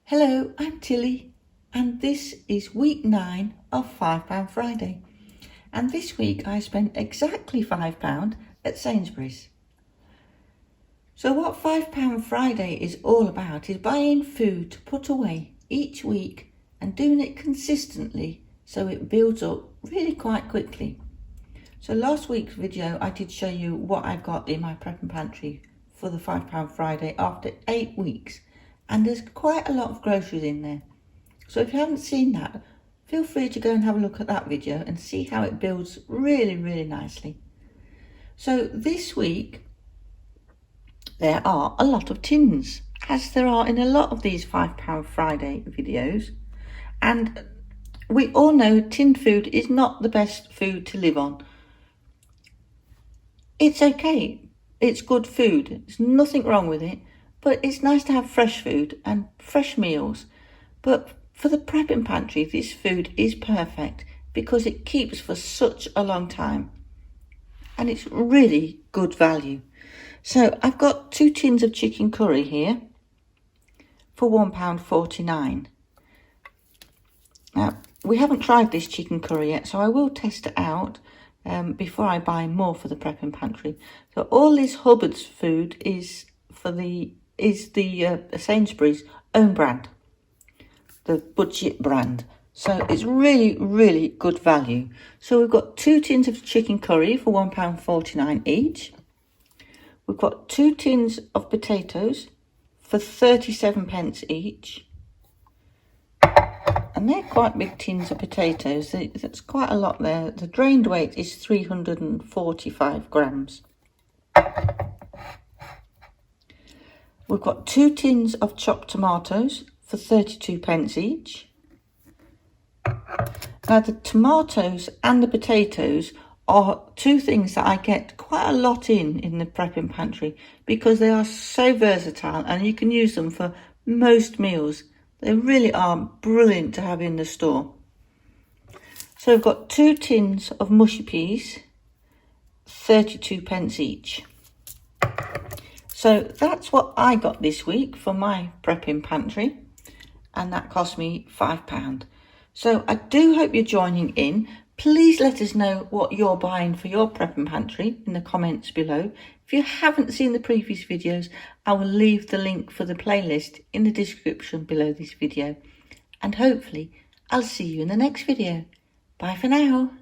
Hello, I'm Tilly, and this is week 9 of £5 Friday. And this week I spent exactly £5 at Sainsbury's. So what £5 Friday is all about is buying food to put away each week and doing it consistently so it builds up really quite quickly. So last week's video I did show you what I've got in my prep and pantry for the £5 Friday after 8 weeks. And there's quite a lot of groceries in there. So if you haven't seen that, feel free to go and have a look at that video and see how it builds really nicely. So this week, there are a lot of tins, as there are in a lot of these £5 Friday videos. And we all know tinned food is not the best food to live on. It's okay, it's good food, there's nothing wrong with it. But it's nice to have fresh food and fresh meals. But for the prepping pantry, this food is perfect because it keeps for such a long time. And it's really good value. So I've got 2 tins of chicken curry here for £1.49. Now, we haven't tried this chicken curry yet, so I will test it out before I buy more for the prepping pantry. So all this Hubbard's food is the Sainsbury's own brand, the budget brand. So it's really good value. So we've got 2 tins of chicken curry for £1.49 each. We've got 2 tins of potatoes for 37p each. And they're quite big tins of potatoes. That's quite a lot there. The drained weight is 345 grams. We've got 2 tins of chopped tomatoes for 32p each. Now the tomatoes and the potatoes are 2 things that I get quite a lot in the prepping pantry because they are so versatile and you can use them for most meals. They really are brilliant to have in the store. So we've got 2 tins of mushy peas, 32p each. So that's what I got this week for my prepping pantry, and that cost me £5. So I do hope you're joining in. Please let us know what you're buying for your prepping pantry in the comments below. If you haven't seen the previous videos, I will leave the link for the playlist in the description below this video. And hopefully I'll see you in the next video. Bye for now.